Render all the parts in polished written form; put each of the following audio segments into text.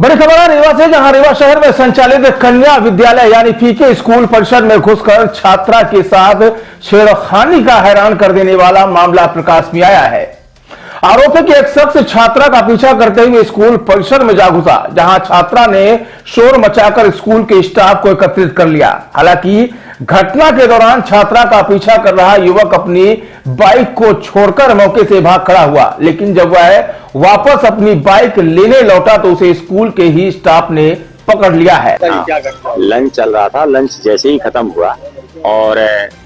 बड़ी खबर है रीवा से, जहां रीवा शहर में संचालित कन्या विद्यालय यानी पीके स्कूल परिसर में घुसकर छात्रा के साथ छेड़खानी का हैरान कर देने वाला मामला प्रकाश में आया है। आरोप है कि एक शख्स छात्रा का पीछा करते हुए स्कूल परिसर में जा घुसा, जहां छात्रा ने शोर मचाकर स्कूल के स्टाफ को एकत्रित कर लिया। हालांकि घटना के दौरान छात्रा का पीछा कर रहा युवक अपनी बाइक को छोड़कर मौके से भाग खड़ा हुआ, लेकिन जब वह वापस अपनी बाइक लेने लौटा तो उसे स्कूल के ही स्टाफ ने पकड़ लिया है। लंच चल रहा था, लंच जैसे ही खत्म हुआ और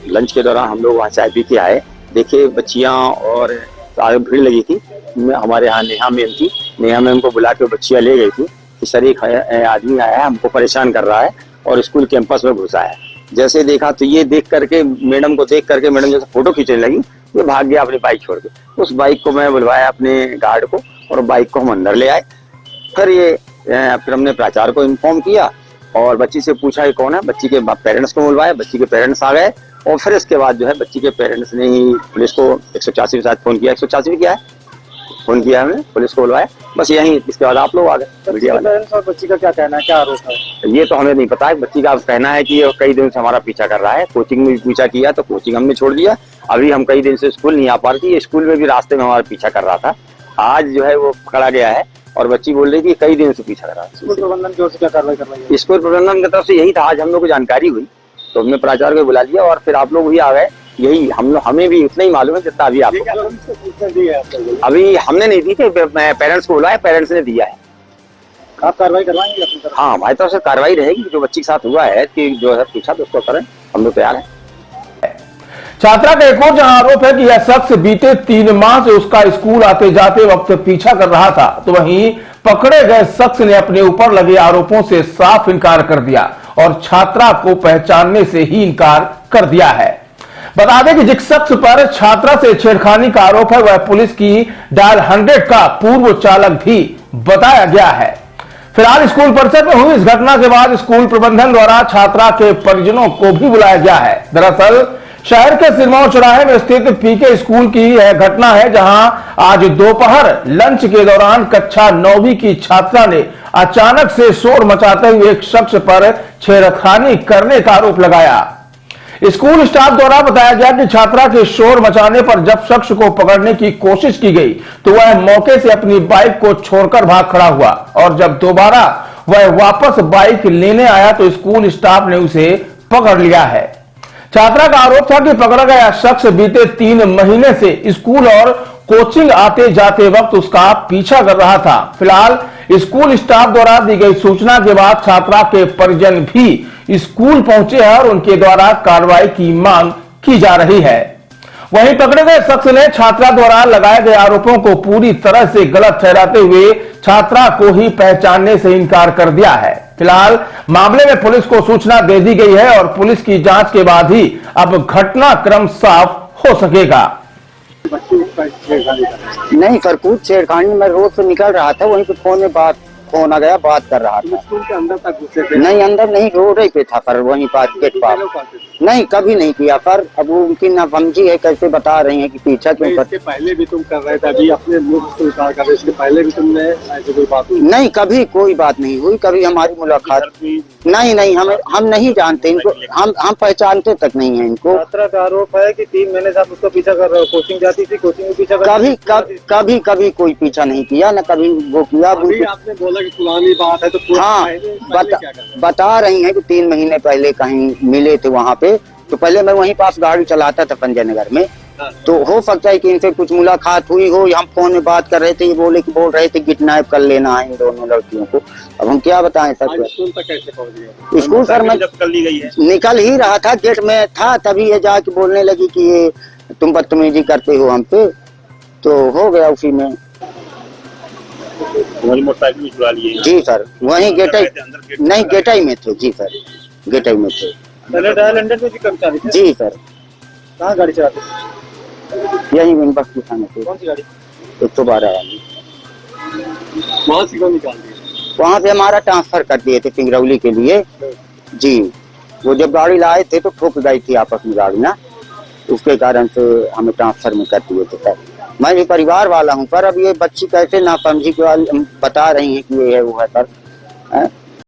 लंच के दौरान हम लोग वहाँ चाय पी के आए, देखे बच्चियां और आगे भीड़ लगी थी। हमारे यहाँ नेहा मैम थी, नेहा मैम को बुला के बच्चियां ले गई थी कि सर एक आदमी आया है, हमको परेशान कर रहा है और स्कूल कैंपस में घुसा है। जैसे देखा तो ये देख करके मैडम जैसे फोटो खींचने लगी, ये भाग गया अपनी बाइक छोड़ के। उस बाइक को मैं बुलवाया अपने गार्ड को और बाइक को हम अंदर ले आए। फिर हमने प्राचार्य को इन्फॉर्म किया और बच्ची से पूछा कि कौन है। बच्ची के पेरेंट्स को बुलवाया, बच्ची के पेरेंट्स आ गए और फिर इसके बाद जो है बच्ची के पेरेंट्स ने ही पुलिस को 184 के साथ फोन किया, 184 भी किया है, फोन किया हमने, पुलिस को बुलवाया। बस यही, इसके बाद आप लोग आ गए मीडिया वाले। पेरेंट्स और बच्ची का क्या कहना है, क्या आरोप है? ये तो हमें नहीं पता है। बच्ची का कहना है कि कई दिन से हमारा पीछा कर रहा है, कोचिंग में भी पीछा किया तो कोचिंग हमने छोड़ दिया। अभी हम कई दिन से स्कूल नहीं आ पा रही थी, स्कूल में भी रास्ते में हमारा पीछा कर रहा था। आज जो है वो पकड़ा गया है और बच्ची बोल रही थी कई दिन से पीछा कर रहा था। स्कूल प्रबंधन की ओर से क्या कार्रवाई कर रही है? स्कूल प्रबंधन की तरफ से यही था, आज हम लोग को जानकारी हुई तो हमने प्राचार्य को बुला लिया और फिर आप लोग भी आ गए। यही हमें भी उतना ही मालूम है जितना अभी आपको। अभी हमने नहीं दी थी, पेरेंट्स को बुलाया, पेरेंट्स ने दिया है। आप कार्रवाई करवाएंगे अपनी तरफ? हाँ, हमारी तरफ से कार्रवाई रहेगी। जो बच्ची के साथ हुआ है कि जो है पूछा तो उसको करें, हम लोग तैयार हैं। छात्रा का एक और जहां आरोप है कि यह शख्स बीते 3 माह से उसका स्कूल आते जाते वक्त पीछा कर रहा था, तो वहीं पकड़े गए शख्स ने अपने ऊपर लगे आरोपों से साफ इनकार कर दिया और छात्रा को पहचानने से ही इनकार कर दिया है। बता दें कि जिस शख्स पर छात्रा से छेड़खानी का आरोप है वह पुलिस की डायल 100 का पूर्व चालक भी बताया गया है। फिलहाल स्कूल परिसर में हुई इस घटना के बाद स्कूल प्रबंधन द्वारा छात्रा के परिजनों को भी बुलाया गया है। दरअसल शहर के सिरमौर चौराहे में स्थित पीके स्कूल की यह घटना है, जहां आज दोपहर लंच के दौरान कक्षा 9वीं की छात्रा ने अचानक से शोर मचाते हुए एक शख्स पर छेड़खानी करने का आरोप लगाया। स्कूल स्टाफ द्वारा बताया गया कि छात्रा के शोर मचाने पर जब शख्स को पकड़ने की कोशिश की गई तो वह मौके से अपनी बाइक को छोड़कर भाग खड़ा हुआ और जब दोबारा वह वापस बाइक लेने आया तो स्कूल स्टाफ ने उसे पकड़ लिया है। छात्रा का आरोप था कि पकड़ा गया शख्स बीते 3 महीने से स्कूल और कोचिंग आते जाते वक्त उसका पीछा कर रहा था। फिलहाल स्कूल स्टाफ द्वारा दी गई सूचना के बाद छात्रा के परिजन भी स्कूल पहुंचे हैं और उनके द्वारा कार्रवाई की मांग की जा रही है। वहीं पकड़े गए शख्स ने छात्रा द्वारा लगाए गए आरोपों को पूरी तरह से गलत ठहराते हुए छात्रा को ही पहचानने से इनकार कर दिया है। फिलहाल मामले में पुलिस को सूचना दे दी गई है और पुलिस की जांच के बाद ही अब घटनाक्रम साफ हो सकेगा। नहीं सर, कुछ छेड़खानी में रोड से निकल रहा था, वहीं पे फोन आ गया, बात कर रहा था। स्कूल के अंदर तक घुसे थे? नहीं, अंदर नहीं, रोड पे था पर वहीं पास गेट पास। नहीं, कभी नहीं किया पर अब उनकी नाफहमी है, कैसे बता रही हैं कि पीछा क्यों कर। इसके पहले भी तुम कर रहे थे, अभी अपने मुख से इनकार कर रहे, इसके पहले भी तुमने ऐसी कोई बात हुई? नहीं, कभी कोई बात नहीं हुई, कभी हमारी मुलाकात नहीं, हम नहीं जानते इनको, हम पहचानते तक नहीं है इनको। छात्रा का आरोप है कि 3 महीने से आप उसका पीछा कर रहे हो, कोचिंग जाती थी, कोचिंग में पीछा कभी कोई पीछा नहीं किया, न कभी वो किया। आपने बोला कि पुरानी बात है तो हाँ, बता रही हैं कि 3 महीने पहले कहीं मिले थे वहाँ पे, तो पहले मैं वहीं पास गाड़ी चलाता था पंजय नगर में, तो हो सकता है कि इनसे कुछ मुलाकात हुई हो। हम फोन में बात कर रहे थे, ये बोल रहे थे किडनैप कर लेना है इन दोनों लड़कियों को। अब हम क्या बताएं सर। स्कूल तक कैसे पहुंच गए? स्कूल सर मैं निकल ही रहा था, गेट में था, तभी ये जाके बोलने लगी कि ये तुम बदतमीजी करते हो हमसे, तो हो गया उसी में। मोटरसाइकिल चुरा लिए? जी सर, वहीं गेटाई में थे। जी सर, गेटाई में थे। डायल 100 में भी कर्मचारी थे? जी सर। कहाँ गाड़ी चलाते थे? यही बस दिखाने थे। कौन सी गाड़ी? 112 वाली। वहाँ से क्यों निकाल दिए? वहाँ से हमारा ट्रांसफर कर दिए थे सिंगरौली के लिए। जी, वो जब गाड़ी लाए थे तो ठोक गई थी आपस में गाड़ी ना, उसके कारण से हमें ट्रांसफर में कर दिए थे सर। मैं भी परिवार वाला हूँ पर अब ये बच्ची कैसे नासमझी के बता रही है कि ये है वो है सर। हैं।